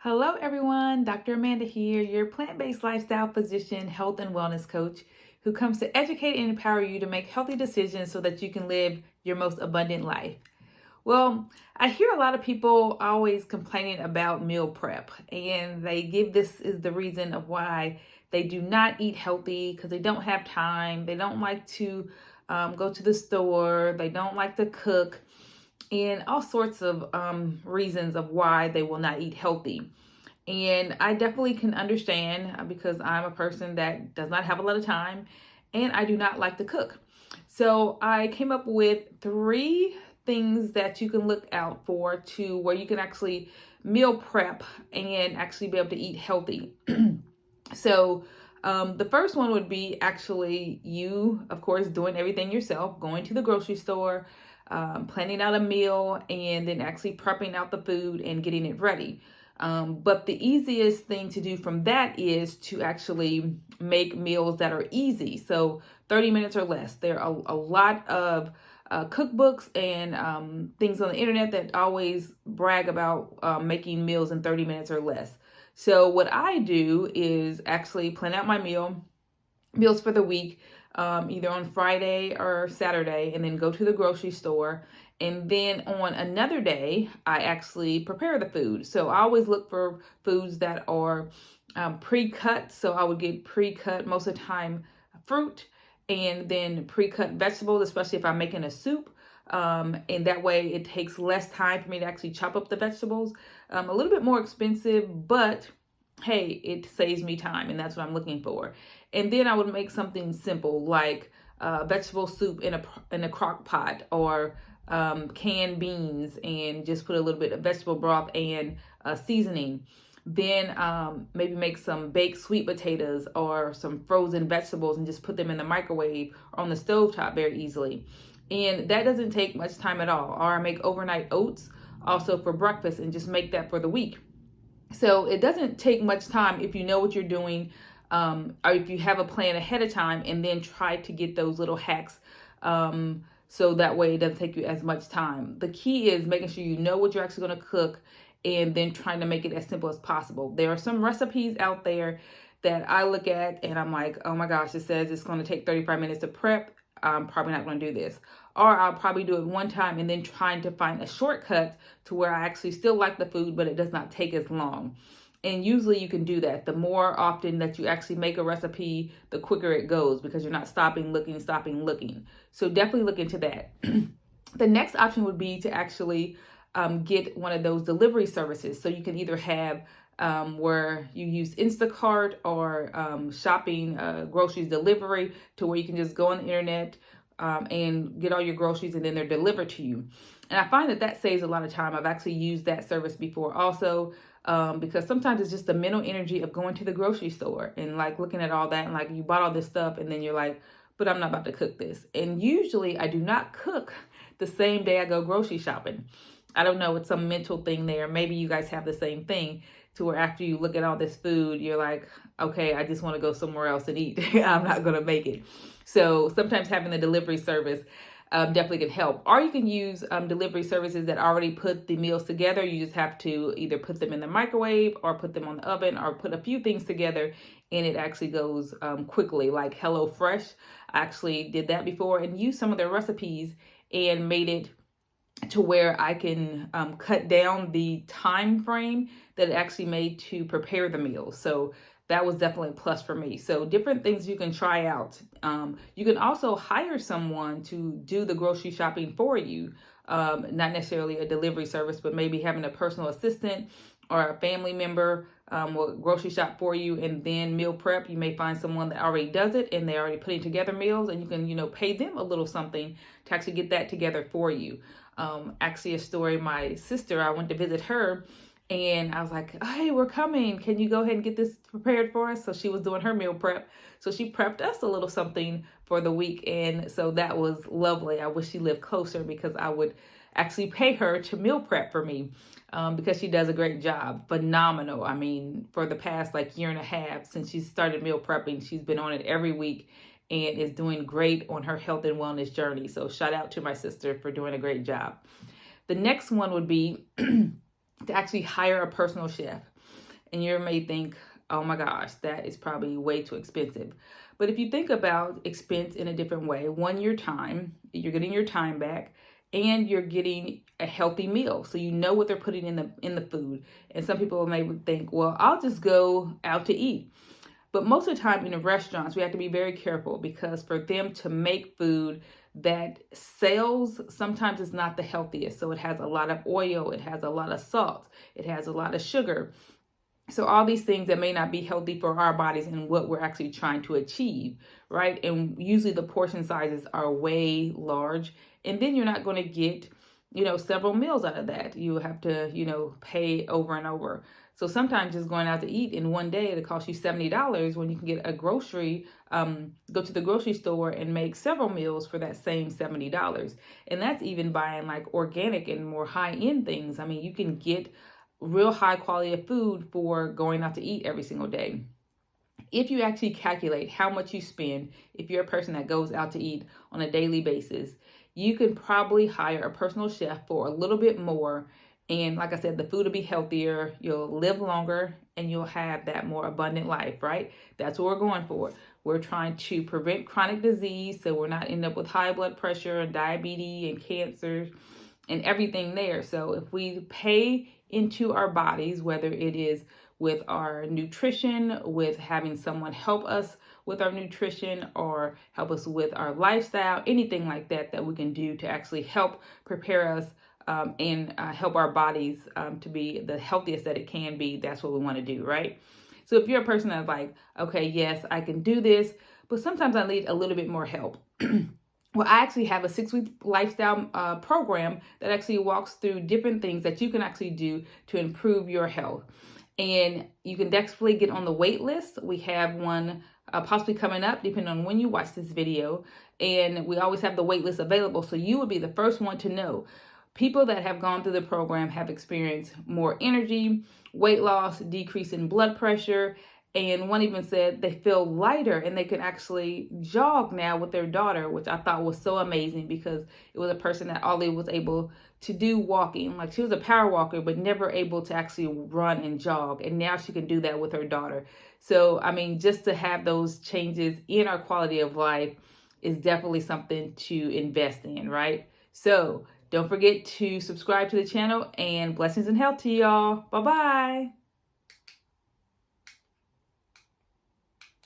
Hello, everyone. Dr. Amanda here, your plant based lifestyle physician, health and wellness coach, who comes to educate and empower you to make healthy decisions so that you can live your most abundant life. Well, I hear a lot of people always complaining about meal prep, and they give this is the reason of why they do not eat healthy because they don't have time, they don't like to go to the store, they don't like to cook, and all sorts of reasons of why they will not eat healthy. And I definitely can understand because I'm a person that does not have a lot of time and I do not like to cook. So I came up with three things that you can look out for to where you can actually meal prep and actually be able to eat healthy. So the first one would be actually you, of course, doing everything yourself, going to the grocery store, planning out a meal, and then actually prepping out the food and getting it ready. But the easiest thing to do from that is to actually make meals that are easy. So 30 minutes or less. There are a lot of cookbooks and things on the internet that always brag about making meals in 30 minutes or less. So what I do is actually plan out my meals for the week, either on Friday or Saturday, and then go to the grocery store. And then on another day, I actually prepare the food. So I always look for foods that are pre-cut. So I would get pre-cut most of the time fruit and then pre-cut vegetables, especially if I'm making a soup. And that way it takes less time for me to actually chop up the vegetables. A little bit more expensive, but hey, it saves me time, and that's what I'm looking for. And then I would make something simple like vegetable soup in a crock pot, or canned beans, and just put a little bit of vegetable broth and seasoning. Then maybe make some baked sweet potatoes or some frozen vegetables and just put them in the microwave or on the stovetop very easily. And that doesn't take much time at all. Or I make overnight oats also for breakfast and just make that for the week. So it doesn't take much time if you know what you're doing, or if you have a plan ahead of time, and then try to get those little hacks, so that way it doesn't take you as much time. The key is making sure you know what you're actually going to cook and then trying to make it as simple as possible. There are some recipes out there that I look at and I'm like, oh my gosh, it says it's going to take 35 minutes to prep. I'm probably not going to do this. Or I'll probably do it one time and then trying to find a shortcut to where I actually still like the food, but it does not take as long. And usually you can do that. The more often that you actually make a recipe, the quicker it goes because you're not stopping, looking. So definitely look into that. The next option would be to actually get one of those delivery services. So you can either have where you use Instacart or shopping groceries delivery, to where you can just go on the internet and get all your groceries and then they're delivered to you. And I find that saves a lot of time. I've actually used that service before also, because sometimes it's just the mental energy of going to the grocery store and like looking at all that, and like you bought all this stuff and then you're like, but I'm not about to cook this. And usually I do not cook the same day I go grocery shopping. I don't know, it's some mental thing there. Maybe you guys have the same thing, to where after you look at all this food, you're like, okay, I just want to go somewhere else and eat. I'm not going to make it. So sometimes having the delivery service definitely can help. Or you can use delivery services that already put the meals together. You just have to either put them in the microwave or put them on the oven or put a few things together, and it actually goes quickly. Like HelloFresh, I actually did that before and used some of their recipes and made it to where I can cut down the time frame that it actually made to prepare the meals. So that was definitely a plus for me. So different things you can try out. You can also hire someone to do the grocery shopping for you. Not necessarily a delivery service, but maybe having a personal assistant or a family member will grocery shop for you and then meal prep. You may find someone that already does it and they're already putting together meals, and you can, pay them a little something to actually get that together for you. Actually, a story, my sister, I went to visit her and I was like, hey, we're coming. Can you go ahead and get this prepared for us? So she was doing her meal prep. So she prepped us a little something for the week. And so that was lovely. I wish she lived closer because I would actually pay her to meal prep for me, because she does a great job. Phenomenal. I mean, for the past like year and a half since she started meal prepping, she's been on it every week and is doing great on her health and wellness journey. So shout out to my sister for doing a great job. The next one would be to actually hire a personal chef. And you may think, oh my gosh, that is probably way too expensive. But if you think about expense in a different way, one, your time, you're getting your time back, and you're getting a healthy meal. So you know what they're putting in the food. And some people may think, well, I'll just go out to eat. But most of the time in the restaurants, we have to be very careful, because for them to make food that sells, sometimes it's not the healthiest. So it has a lot of oil, it has a lot of salt, it has a lot of sugar. So all these things that may not be healthy for our bodies and what we're actually trying to achieve, right? And usually the portion sizes are way large. And then you're not going to get, several meals out of that. You have to, pay over and over. So sometimes just going out to eat in one day, it'll cost you $70 when you can get go to the grocery store and make several meals for that same $70. And that's even buying like organic and more high-end things. I mean, you can get real high quality of food for going out to eat every single day. If you actually calculate how much you spend, if you're a person that goes out to eat on a daily basis, you can probably hire a personal chef for a little bit more. And like I said, the food will be healthier, you'll live longer, and you'll have that more abundant life, right? That's what we're going for. We're trying to prevent chronic disease, so we're not ending up with high blood pressure and diabetes and cancer and everything there. So if we pay into our bodies, whether it is with our nutrition, with having someone help us with our nutrition, or help us with our lifestyle, anything like that that we can do to actually help prepare us and help our bodies to be the healthiest that it can be, that's what we want to do, right? So if you're a person that's like, okay, yes, I can do this, but sometimes I need a little bit more help. Well, I actually have a 6-week lifestyle program that actually walks through different things that you can actually do to improve your health. And you can definitely get on the wait list. We have one possibly coming up, depending on when you watch this video. And we always have the wait list available, so you will be the first one to know. People that have gone through the program have experienced more energy, weight loss, decrease in blood pressure, and one even said they feel lighter and they can actually jog now with their daughter, which I thought was so amazing, because it was a person that only was able to do walking. Like, she was a power walker, but never able to actually run and jog. And now she can do that with her daughter. So, I mean, just to have those changes in our quality of life is definitely something to invest in, right? So don't forget to subscribe to the channel, and blessings and health to y'all. Bye-bye.